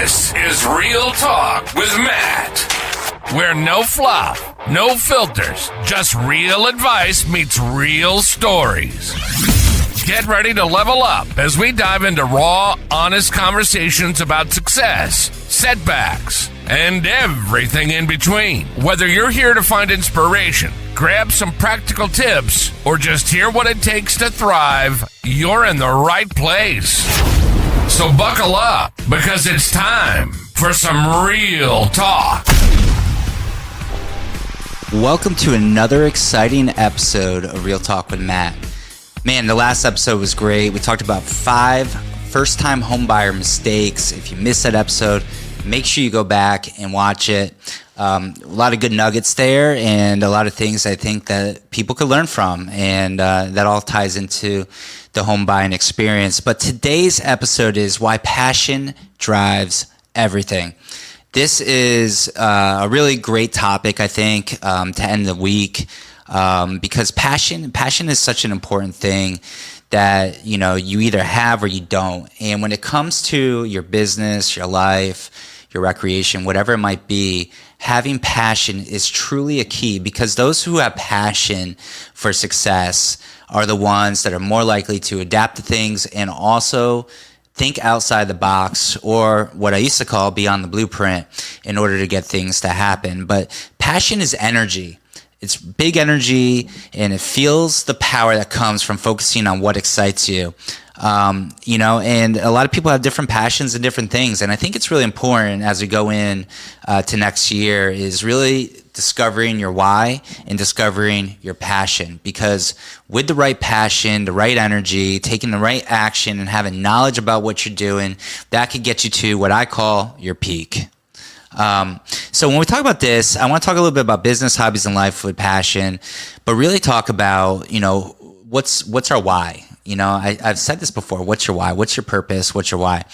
This is Real Talk with Matt, where no fluff, no filters, just real advice meets real stories. Get ready to level up as we dive into raw, honest conversations about success, setbacks, and everything in between. Whether you're here to find inspiration, grab some practical tips, or just hear what it takes to thrive, you're in the right place. So buckle up, because it's time for some real talk. Welcome to another exciting episode of Real Talk with Matt. Man, the last episode was great. We talked about 5 first-time homebuyer mistakes. If you missed that episode, make sure you go back and watch it. A lot of good nuggets there and a lot of things I think that people could learn from, and that all ties into the home buying experience. But today's episode is why passion drives everything. This is a really great topic, I think, to end the week, because passion is such an important thing that, you know, you either have or you don't. And when it comes to your business, your life, your recreation, whatever it might be, having passion is truly a key, because those who have passion for success are the ones that are more likely to adapt to things and also think outside the box, or what I used to call beyond the blueprint, in order to get things to happen. But passion is energy. It's big energy, and it feels the power that comes from focusing on what excites you. And a lot of people have different passions and different things. And I think it's really important as we go in to next year is really discovering your why and discovering your passion. Because with the right passion, the right energy, taking the right action, and having knowledge about what you're doing, that could get you to what I call your peak. So when we talk about this, I want to talk a little bit about business, hobbies, and life with passion, but really talk about, what's our why? I've said this before. What's your why? What's your purpose? What's your why?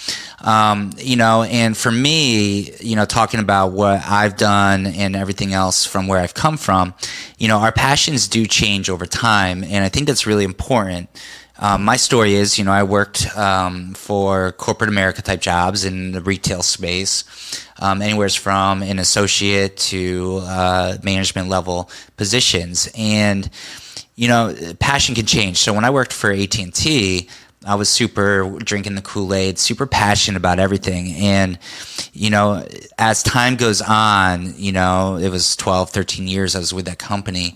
And for me, talking about what I've done and everything else from where I've come from, our passions do change over time. And I think that's really important. My story is, I worked for corporate America type jobs in the retail space, anywhere from an associate to management level positions. And passion can change. So when I worked for AT&T, I was super drinking the Kool-Aid, super passionate about everything. And, as time goes on, it was 12, 13 years I was with that company.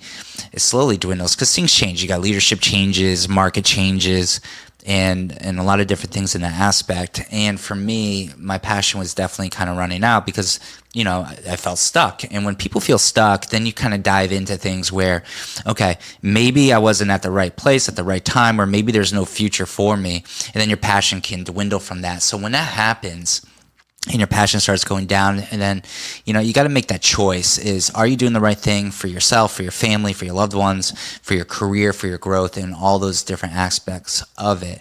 It slowly dwindles because things change. You got leadership changes, market changes, and a lot of different things in that aspect. And for me, my passion was definitely kind of running out because, I felt stuck. And when people feel stuck, then you kind of dive into things where, okay, maybe I wasn't at the right place at the right time, or maybe there's no future for me. And then your passion can dwindle from that. So when that happens, and your passion starts going down, and then, you got to make that choice is, are you doing the right thing for yourself, for your family, for your loved ones, for your career, for your growth, and all those different aspects of it.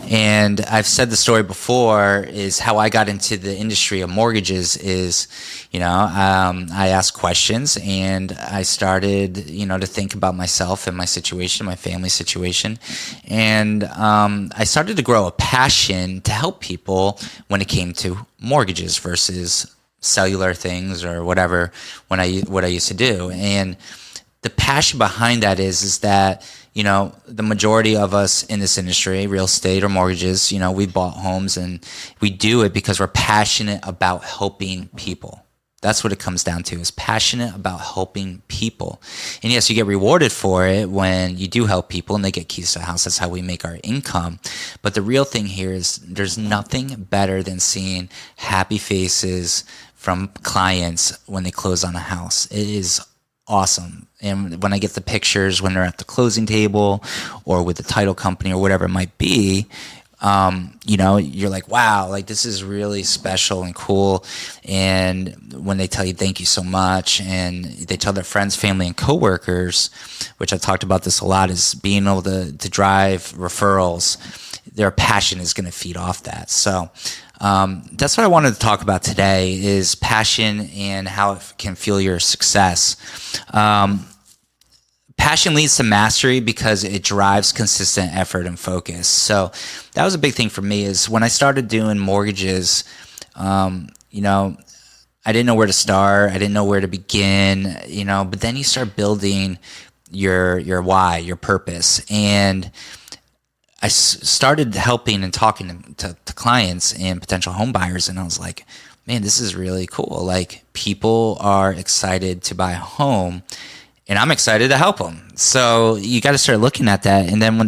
And I've said the story before is how I got into the industry of mortgages is, I asked questions and I started, to think about myself and my situation, my family situation. And I started to grow a passion to help people when it came to mortgages versus cellular things or whatever what I used to do. And the passion behind that is that, the majority of us in this industry, real estate or mortgages, we bought homes and we do it because we're passionate about helping people. That's what it comes down to, is passionate about helping people. And yes, you get rewarded for it when you do help people and they get keys to the house. That's how we make our income. But the real thing here is there's nothing better than seeing happy faces from clients when they close on a house. It is awesome. And when I get the pictures when they're at the closing table or with the title company or whatever it might be, you're like, wow, like this is really special and cool. And when they tell you thank you so much, and they tell their friends, family, and coworkers, which I've talked about this a lot, is being able to drive referrals, their passion is going to feed off that. So that's what I wanted to talk about today, is passion and how it can fuel your success. Passion leads to mastery because it drives consistent effort and focus. So that was a big thing for me, is when I started doing mortgages, I didn't know where to start. I didn't know where to begin, but then you start building your why, your purpose. And I started helping and talking to clients and potential home buyers. And I was like, man, this is really cool. Like, people are excited to buy a home, and I'm excited to help them. So you got to start looking at that. And then when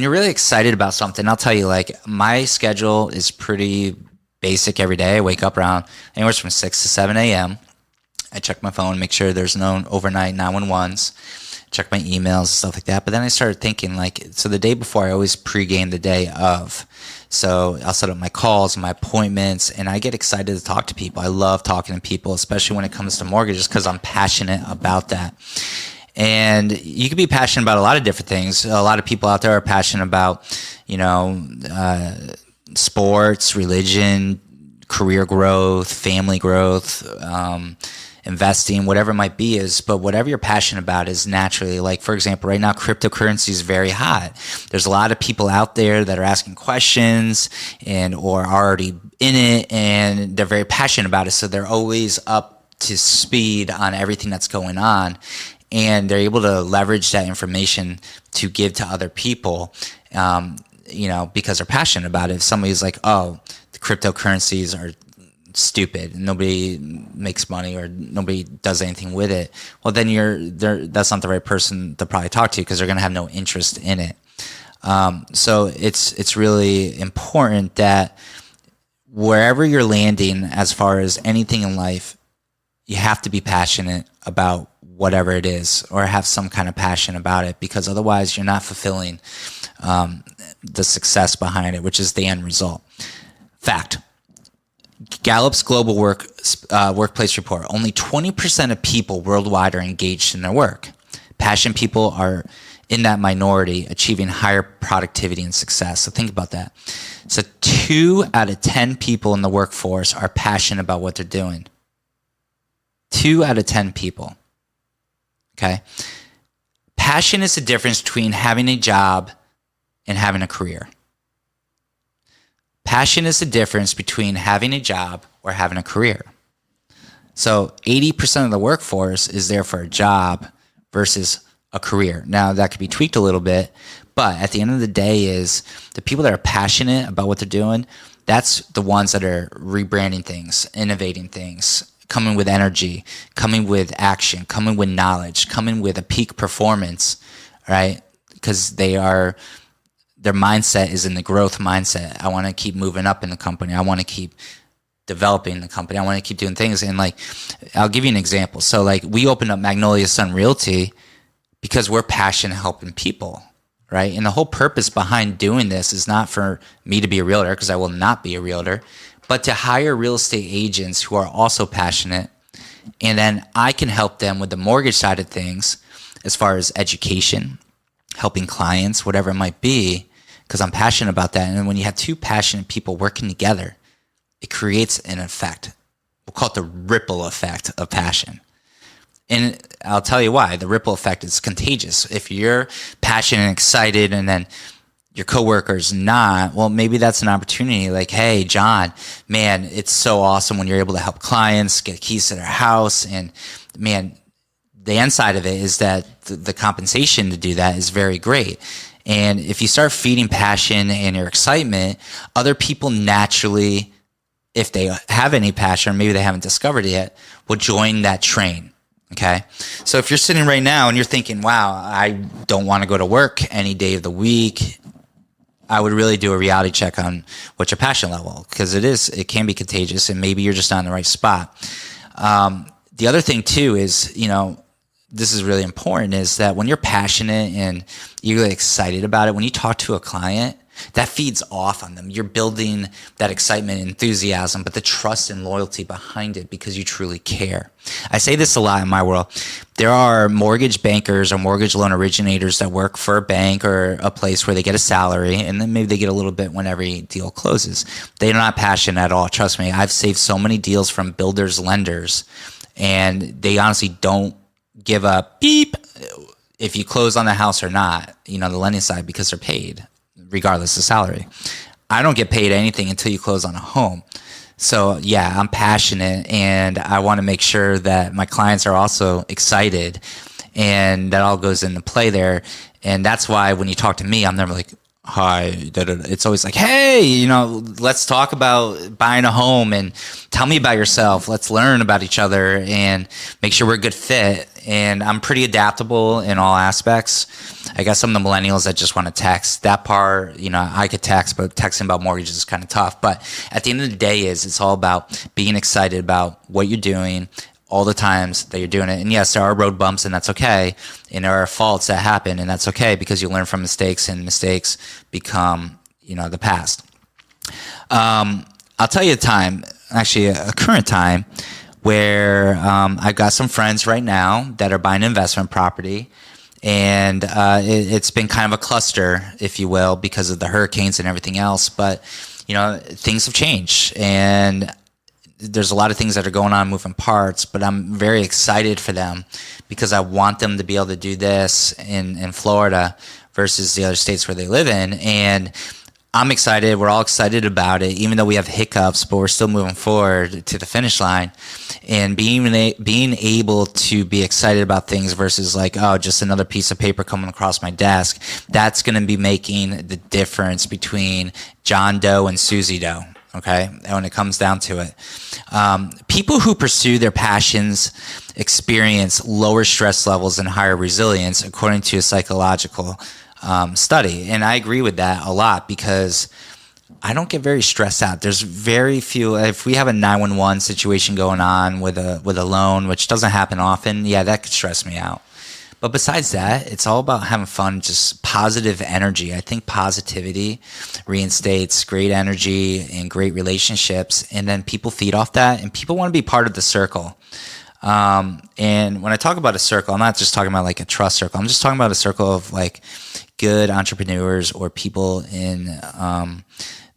you're really excited about something, I'll tell you, like, my schedule is pretty basic every day. I wake up around anywhere from 6 to 7 a.m. I check my phone, make sure there's no overnight 911s, check my emails and stuff like that. But then I started thinking, like, so the day before, I always pregame the day of. So I'll set up my calls, my appointments, and I get excited to talk to people. I love talking to people, especially when it comes to mortgages, because I'm passionate about that. And you can be passionate about a lot of different things. A lot of people out there are passionate about, sports, religion, career growth, family growth, investing, whatever it might be, but whatever you're passionate about is naturally, like, for example, right now, cryptocurrency is very hot. There's a lot of people out there that are asking questions or are already in it, and they're very passionate about it. So they're always up to speed on everything that's going on, and they're able to leverage that information to give to other people, because they're passionate about it. If somebody's like, oh, the cryptocurrencies are stupid and nobody makes money or nobody does anything with it, well, then that's not the right person to probably talk to, because they're going to have no interest in it. So it's really important that wherever you're landing, as far as anything in life, you have to be passionate about whatever it is, or have some kind of passion about it, because otherwise you're not fulfilling the success behind it, which is the end result. Fact. Gallup's Global Workplace Report, only 20% of people worldwide are engaged in their work. Passion people are in that minority, achieving higher productivity and success. So think about that. So 2 out of 10 people in the workforce are passionate about what they're doing. 2 out of 10 people. Okay? Passion is the difference between having a job and having a career. Passion is the difference between having a job or having a career. So 80% of the workforce is there for a job versus a career. Now, that could be tweaked a little bit, but at the end of the day, is the people that are passionate about what they're doing, that's the ones that are rebranding things, innovating things, coming with energy, coming with action, coming with knowledge, coming with a peak performance, right? Because their mindset is in the growth mindset. I want to keep moving up in the company. I want to keep developing the company. I want to keep doing things. And, like, I'll give you an example. So, like, we opened up Magnolia Sun Realty because we're passionate helping people, right? And the whole purpose behind doing this is not for me to be a realtor, because I will not be a realtor, but to hire real estate agents who are also passionate. And then I can help them with the mortgage side of things, as far as education, helping clients, whatever it might be, because I'm passionate about that. And when you have 2 passionate people working together, it creates an effect. We'll call it the ripple effect of passion. And I'll tell you why. The ripple effect is contagious. If you're passionate and excited, and then your coworker's not, well, maybe that's an opportunity. Like, hey, John, man, it's so awesome when you're able to help clients get keys to their house. And, man, the end side of it is that the compensation to do that is very great. And if you start feeding passion and your excitement, other people naturally, if they have any passion, or maybe they haven't discovered it yet, will join that train. Okay? So if you're sitting right now and you're thinking, wow, I don't want to go to work any day of the week, I would really do a reality check on what's your passion level, because it can be contagious, and maybe you're just not in the right spot. The other thing too is, this is really important, is that when you're passionate and you're really excited about it, when you talk to a client, that feeds off on them. You're building that excitement and enthusiasm, but the trust and loyalty behind it, because you truly care. I say this a lot in my world. There are mortgage bankers or mortgage loan originators that work for a bank or a place where they get a salary, and then maybe they get a little bit when every deal closes. They're not passionate at all. Trust me. I've saved so many deals from builders, lenders, and they honestly don't give a beep if you close on the house or not, the lending side, because they're paid regardless of salary. I don't get paid anything until you close on a home. So yeah, I'm passionate, and I want to make sure that my clients are also excited, and that all goes into play there. And that's why when you talk to me, I'm never like, hi, da, da, da. It's always like, hey, let's talk about buying a home and tell me about yourself. Let's learn about each other and make sure we're a good fit. And I'm pretty adaptable in all aspects. I guess I'm the millennials that just want to text. That part, I could text, but texting about mortgages is kind of tough. But at the end of the day, it's all about being excited about what you're doing, all the times that you're doing it. And yes, there are road bumps, and that's okay. And there are faults that happen, and that's okay, because you learn from mistakes, and mistakes become, the past. I'll tell you a time, actually a current time, where I've got some friends right now that are buying investment property. And it's been kind of a cluster, if you will, because of the hurricanes and everything else. But, things have changed, and there's a lot of things that are going on, moving parts, but I'm very excited for them, because I want them to be able to do this in Florida versus the other states where they live in. And I'm excited. We're all excited about it, even though we have hiccups, but we're still moving forward to the finish line. And being able to be excited about things versus like, oh, just another piece of paper coming across my desk, that's going to be making the difference between John Doe and Susie Doe. Okay, and when it comes down to it, people who pursue their passions experience lower stress levels and higher resilience, according to a psychological study. And I agree with that a lot, because I don't get very stressed out. There's very few. If we have a 911 situation going on with a loan, which doesn't happen often, yeah, that could stress me out. But besides that, it's all about having fun, just positive energy. I think positivity reinstates great energy and great relationships, and then people feed off that, and people want to be part of the circle. And when I talk about a circle, I'm not just talking about like a trust circle. I'm just talking about a circle of like good entrepreneurs or people in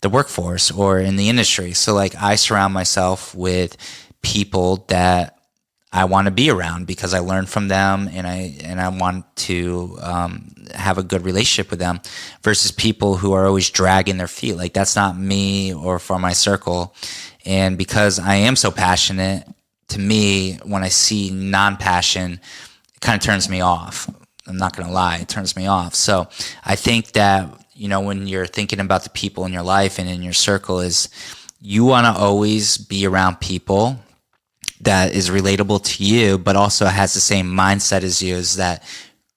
the workforce or in the industry. So like I surround myself with people that I want to be around, because I learn from them, and I want to have a good relationship with them, versus people who are always dragging their feet. Like that's not me or for my circle. And because I am so passionate, to me, when I see non-passion, it kind of turns me off. I'm not going to lie, it turns me off. So I think that, when you're thinking about the people in your life and in your circle, is you want to always be around people that is relatable to you, but also has the same mindset as you, is that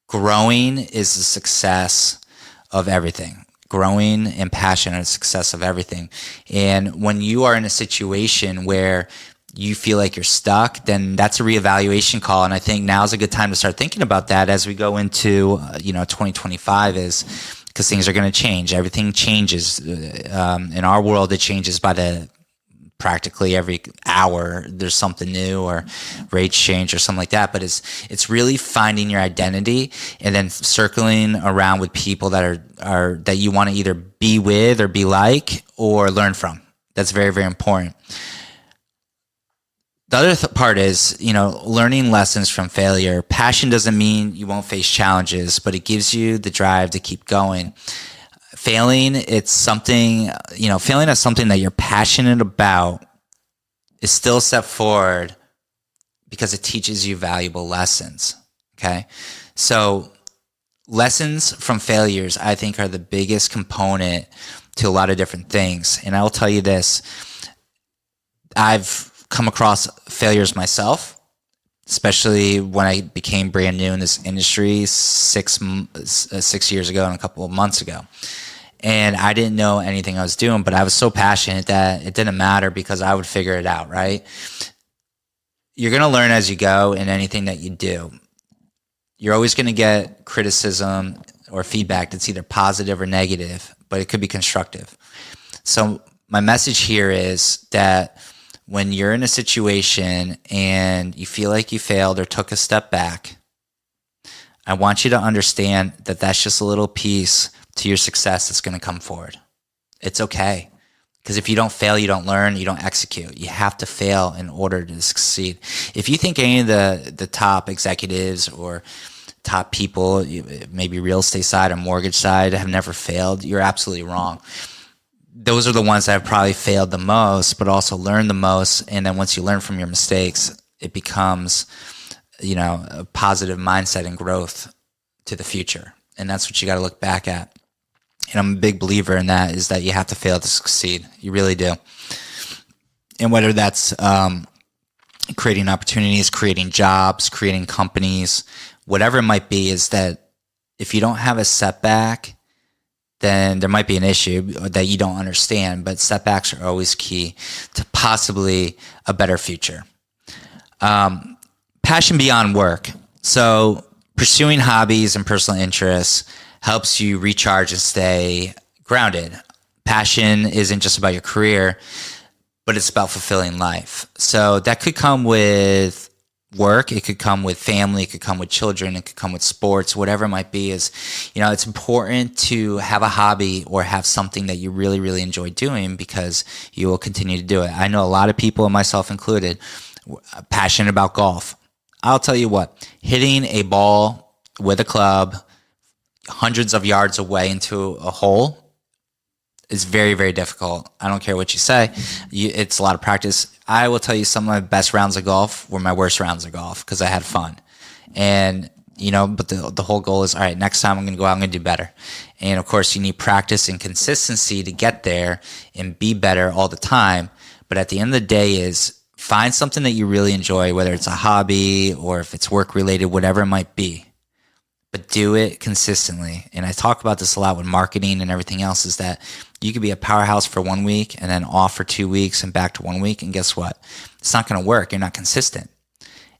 growing is the success of everything. Growing and passion are the success of everything. And when you are in a situation where you feel like you're stuck, then that's a reevaluation call. And I think now is a good time to start thinking about that as we go into 2025, is because things are going to change. Everything changes. In our world, it changes by practically every hour. There's something new, or rates change or something like that. But it's really finding your identity, and then circling around with people that are that you want to either be with or be like or learn from. That's very, very important. The other part is, learning lessons from failure. Passion doesn't mean you won't face challenges, but it gives you the drive to keep going. Failing at something that you're passionate about is still a step forward, because it teaches you valuable lessons. Okay. So lessons from failures, I think, are the biggest component to a lot of different things. And I will tell you this, I've come across failures myself, especially when I became brand new in this industry 6 years ago and a couple of months ago. And I didn't know anything I was doing, but I was so passionate that it didn't matter, because I would figure it out, right? You're going to learn as you go in anything that you do. You're always going to get criticism or feedback that's either positive or negative, but it could be constructive. So my message here is that when you're in a situation and you feel like you failed or took a step back, I want you to understand that that's just a little piece to your success that's going to come forward. It's okay. Because if you don't fail, you don't learn, you don't execute. You have to fail in order to succeed. If you think any of the top executives or top people, maybe real estate side or mortgage side, have never failed, you're absolutely wrong. those are the ones that have probably failed the most, but also learned the most. And then once you learn from your mistakes, it becomes, a positive mindset and growth to the future. And that's what you got to look back at. And I'm a big believer in that, is that you have to fail to succeed. You really do. And whether that's creating opportunities, creating jobs, creating companies, whatever it might be, is that if you don't have a setback, then there might be an issue that you don't understand. But setbacks are always key to possibly a better future. Passion beyond work. So pursuing hobbies and personal interests helps you recharge and stay grounded. Passion isn't just about your career, but it's about fulfilling life. So that could come with work, it could come with family, it could come with children, it could come with sports, whatever it might be. It's important to have a hobby or have something that you really, really enjoy doing, because you will continue to do it. I know a lot of people, and myself included, passionate about golf. I'll tell you what, hitting a ball with a club hundreds of yards away into a hole is very, very difficult. I don't care what you say. It's a lot of practice. I will tell you, some of my best rounds of golf were my worst rounds of golf, because I had fun. And, but the whole goal is, all right, next time I'm going to go out, I'm going to do better. And of course, you need practice and consistency to get there and be better all the time. But at the end of the day is, find something that you really enjoy, whether it's a hobby or if it's work related, whatever it might be. But do it consistently. And I talk about this a lot with marketing and everything else, is that you could be a powerhouse for 1 week and then off for 2 weeks and back to 1 week. And guess what? It's not going to work. You're not consistent.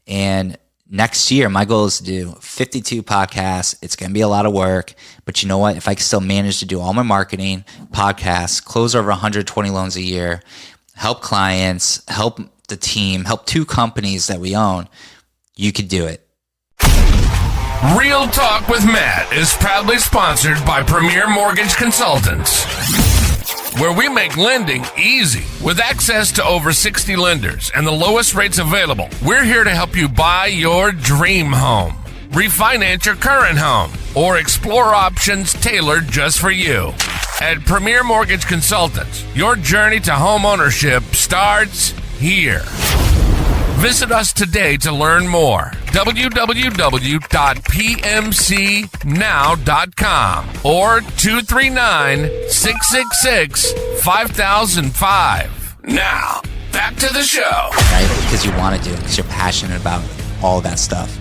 And next year, my goal is to do 52 podcasts. It's going to be a lot of work. But you know what? If I can still manage to do all my marketing, podcasts, close over 120 loans a year, help clients, help the team, help 2 companies that we own, you could do it. Real Talk with Matt is proudly sponsored by Premier Mortgage Consultants, where we make lending easy with access to over 60 lenders and the lowest rates available. We're here to help you buy your dream home, refinance your current home, or explore options tailored just for you. At Premier Mortgage Consultants, your journey to home ownership starts here. Visit us today to learn more. www.pmcnow.com or 239-666-5005. Now, back to the show. Right? Because you want to do it, because you're passionate about all that stuff.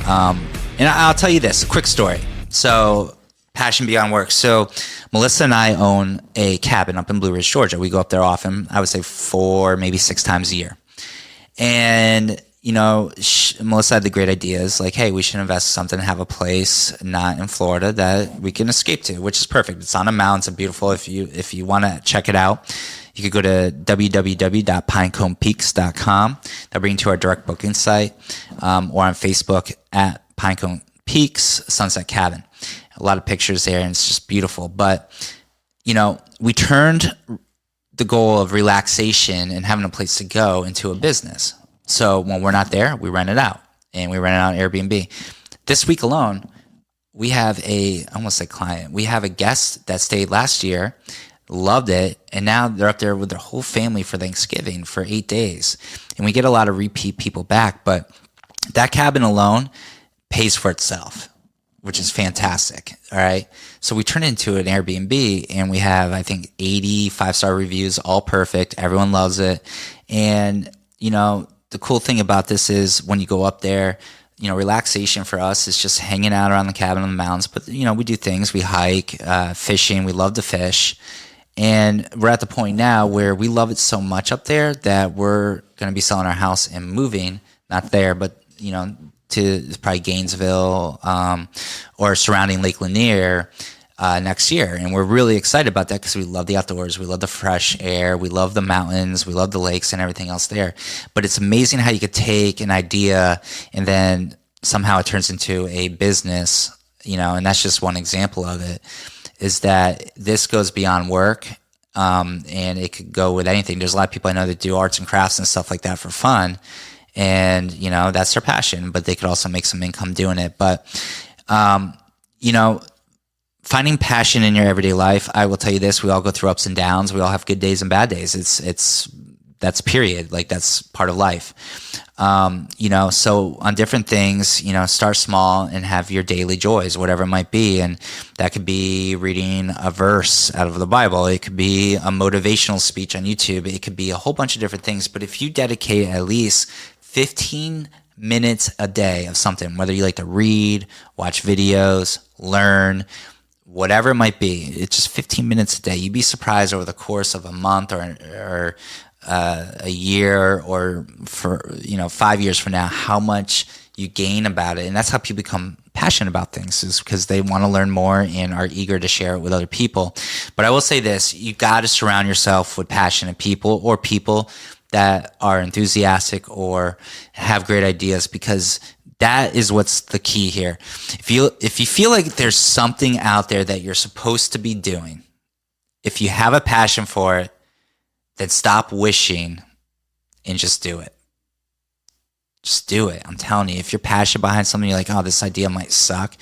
And I'll tell you this, a quick story. So, passion beyond work. So, Melissa and I own a cabin up in Blue Ridge, Georgia. We go up there often, I would say 4, maybe 6 times a year. And, Melissa had the great ideas like, hey, we should invest in something, have a place not in Florida that we can escape to, which is perfect. It's on a mountain. It's beautiful. If you want to check it out, you could go to www.pineconepeaks.com. That'll bring you to our direct booking site, or on Facebook at Pinecone Peaks Sunset Cabin. A lot of pictures there, and it's just beautiful. But, we turned the goal of relaxation and having a place to go into a business. So when we're not there, we rent it out, and we rent it out Airbnb. This week alone, we have I almost say client. We have a guest that stayed last year, loved it, and now they're up there with their whole family for Thanksgiving for 8 days. And we get a lot of repeat people back, but that cabin alone pays for itself, which is fantastic. All right. So we turn it into an Airbnb, and we have, I think, 80 5-star reviews, all perfect. Everyone loves it. And, the cool thing about this is when you go up there, relaxation for us is just hanging out around the cabin in the mountains. But, we do things. We hike, fishing. We love to fish. And we're at the point now where we love it so much up there that we're going to be selling our house and moving, not there, but, to probably Gainesville or surrounding Lake Lanier next year. And we're really excited about that because we love the outdoors. We love the fresh air. We love the mountains. We love the lakes and everything else there. But it's amazing how you could take an idea and then somehow it turns into a business, and that's just one example of it, is that this goes beyond work. And it could go with anything. There's a lot of people I know that do arts and crafts and stuff like that for fun. And, that's their passion, but they could also make some income doing it. But, finding passion in your everyday life. I will tell you this: we all go through ups and downs. We all have good days and bad days. That's period. Like, that's part of life. So on different things, start small and have your daily joys, whatever it might be. And that could be reading a verse out of the Bible. It could be a motivational speech on YouTube. It could be a whole bunch of different things. But if you dedicate at least 15 minutes a day of something, whether you like to read, watch videos, learn, whatever it might be, it's just 15 minutes a day. You'd be surprised over the course of a month or a year, or for 5 years from now, how much you gain about it. And that's how people become passionate about things, is because they want to learn more and are eager to share it with other people. But I will say this: you got to surround yourself with passionate people, or people that are enthusiastic or have great ideas, because that is what's the key here. If you feel like there's something out there that you're supposed to be doing, if you have a passion for it, then stop wishing and just do it. Just do it. I'm telling you, if you're passionate behind something, you're like, oh, this idea might suck,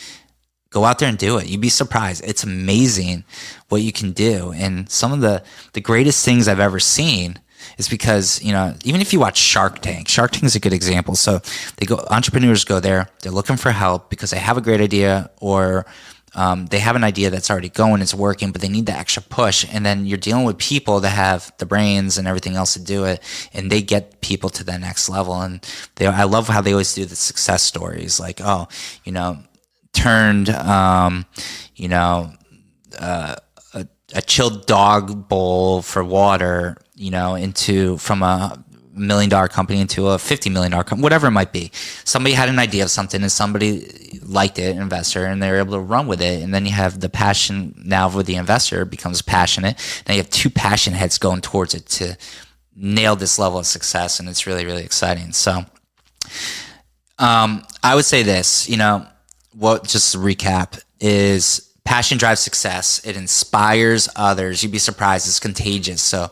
go out there and do it. You'd be surprised. It's amazing what you can do. And some of the greatest things I've ever seen is because, even if you watch Shark Tank is a good example. So entrepreneurs go there, they're looking for help because they have a great idea, or they have an idea that's already going, it's working, but they need the extra push. And then you're dealing with people that have the brains and everything else to do it, and they get people to the next level. And I love how they always do the success stories, like, turned, a chilled dog bowl for water, from a $1 million company into a $50 million company, whatever it might be. Somebody had an idea of something and somebody liked it, an investor, and they were able to run with it. And then you have the passion now with the investor becomes passionate. Now you have two passion heads going towards it to nail this level of success. And it's really, really exciting. So, I would say this, just to recap, is passion drives success. It inspires others. You'd be surprised. It's contagious. So,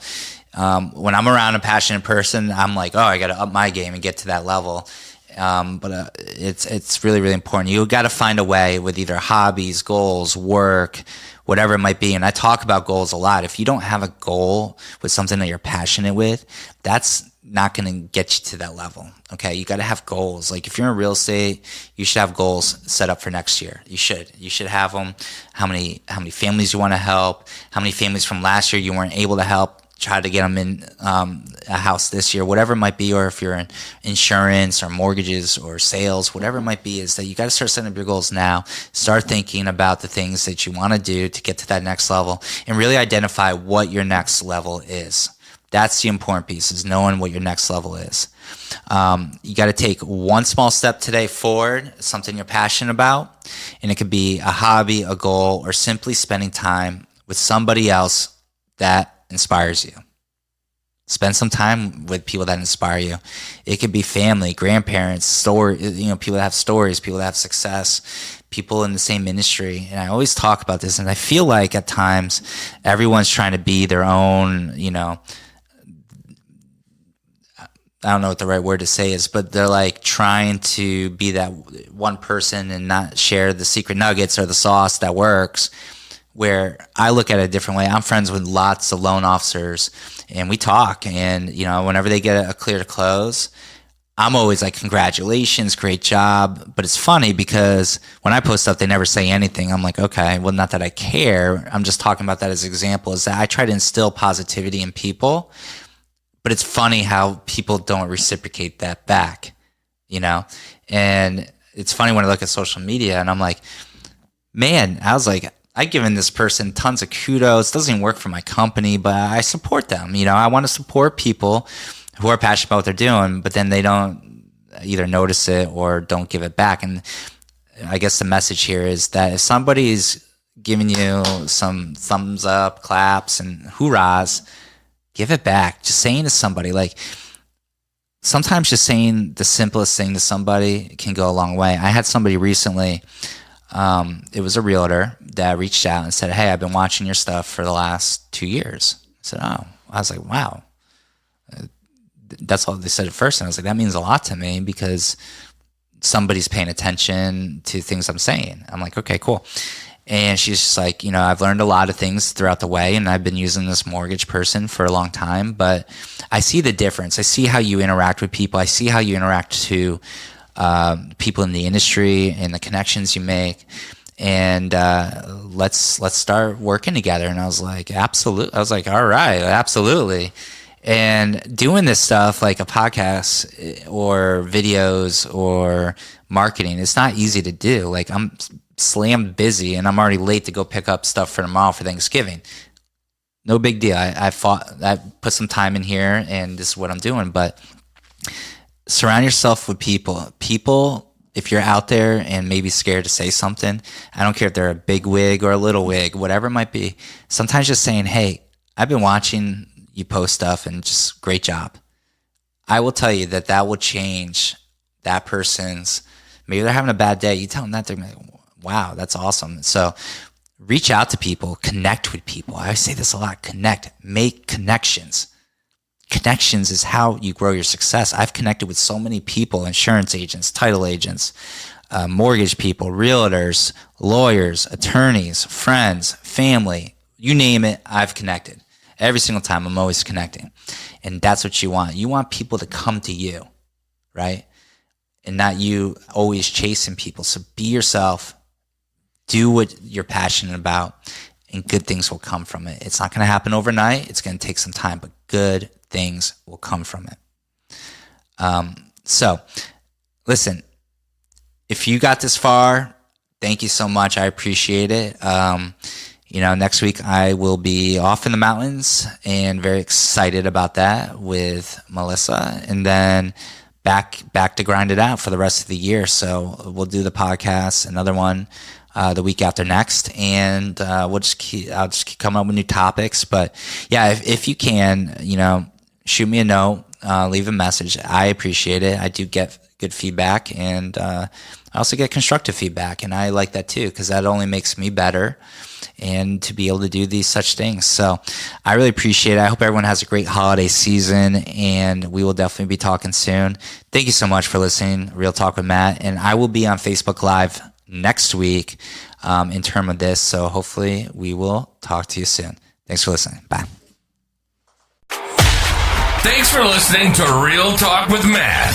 when I'm around a passionate person, I'm like, oh, I got to up my game and get to that level. But it's really, really important. You got to find a way with either hobbies, goals, work, whatever it might be. And I talk about goals a lot. If you don't have a goal with something that you're passionate with, that's not going to get you to that level. Okay. You got to have goals. Like, if you're in real estate, you should have goals set up for next year. You should have them. How many families you want to help, how many families from last year you weren't able to help, try to get them in a house this year, whatever it might be. Or if you're in insurance or mortgages or sales, whatever it might be, is that you got to start setting up your goals now. Start thinking about the things that you want to do to get to that next level, and really identify what your next level is. That's the important piece, is knowing what your next level is. You got to take one small step today forward, something you're passionate about, and it could be a hobby, a goal, or simply spending time with somebody else that inspires you. Spend some time with people that inspire you. It could be family, grandparents, people that have stories, people that have success, people in the same industry. And I always talk about this, and I feel like at times everyone's trying to be their own, I don't know what the right word to say is, but they're like trying to be that one person and not share the secret nuggets or the sauce that works. Where I look at it a different way. I'm friends with lots of loan officers, and we talk, and whenever they get a clear to close, I'm always like, congratulations, great job. But it's funny because when I post stuff, they never say anything. I'm like, okay, well, not that I care. I'm just talking about that as an example, is that I try to instill positivity in people, but it's funny how people don't reciprocate that back, and it's funny when I look at social media and I'm like, man, I've given this person tons of kudos. It doesn't even work for my company, but I support them. I want to support people who are passionate about what they're doing, but then they don't either notice it or don't give it back. And I guess the message here is that if somebody's giving you some thumbs up, claps, and hoorahs, give it back. Just saying to somebody, like, sometimes just saying the simplest thing to somebody can go a long way. I had somebody recently, it was a realtor that reached out and said, hey, I've been watching your stuff for the last 2 years. I said, oh. I was like, wow. That's all they said at first. And I was like, that means a lot to me because somebody's paying attention to things I'm saying. I'm like, okay, cool. And she's just like, I've learned a lot of things throughout the way, and I've been using this mortgage person for a long time, but I see the difference. I see how you interact with people. I see how you interact to people in the industry and the connections you make. And let's start working together. And I was like, absolutely. I was like, all right, absolutely. And doing this stuff like a podcast or videos or marketing, it's not easy to do. Like, I'm slammed busy and I'm already late to go pick up stuff for tomorrow for Thanksgiving. No big deal. I put some time in here, and this is what I'm doing. But surround yourself with people. If you're out there and maybe scared to say something, I don't care if they're a big wig or a little wig, whatever it might be. Sometimes just saying, hey, I've been watching you post stuff and just great job. I will tell you that will change that person's, maybe they're having a bad day. You tell them that, they're like, wow, that's awesome. So reach out to people, connect with people. I say this a lot, connect, make connections. Connections is how you grow your success. I've connected with so many people, insurance agents, title agents, mortgage people, realtors, lawyers, attorneys, friends, family, you name it, I've connected. Every single time, I'm always connecting. And that's what you want. You want people to come to you, right? And not you always chasing people. So be yourself, do what you're passionate about, and good things will come from it. It's not going to happen overnight. It's going to take some time, but good things will come from it. So listen, if you got this far, thank you so much. I appreciate it. Next week I will be off in the mountains and very excited about that with Melissa, and then back to grind it out for the rest of the year. So we'll do the podcast, another one the week after next, and I'll just keep coming up with new topics. But yeah, if you can, shoot me a note, leave a message. I appreciate it. I do get good feedback, and I also get constructive feedback, and I like that too, because that only makes me better and to be able to do these such things. So I really appreciate it. I hope everyone has a great holiday season, and we will definitely be talking soon. Thank you so much for listening, Real Talk with Matt, and I will be on Facebook Live next week in terms of this. So hopefully we will talk to you soon. Thanks for listening. Bye. Thanks for listening to Real Talk with Matt.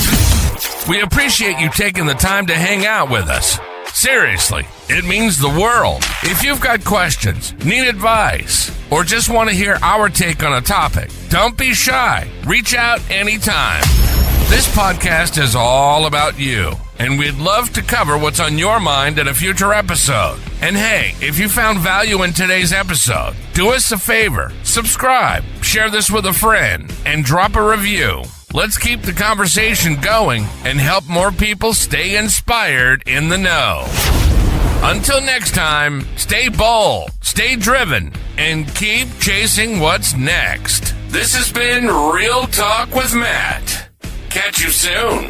We appreciate you taking the time to hang out with us. Seriously, it means the world. If you've got questions, need advice, or just want to hear our take on a topic, don't be shy. Reach out anytime. This podcast is all about you, and we'd love to cover what's on your mind in a future episode. And hey, if you found value in today's episode, do us a favor, subscribe, share this with a friend, and drop a review. Let's keep the conversation going and help more people stay inspired in the know. Until next time, stay bold, stay driven, and keep chasing what's next. This has been Real Talk with Matt. Catch you soon.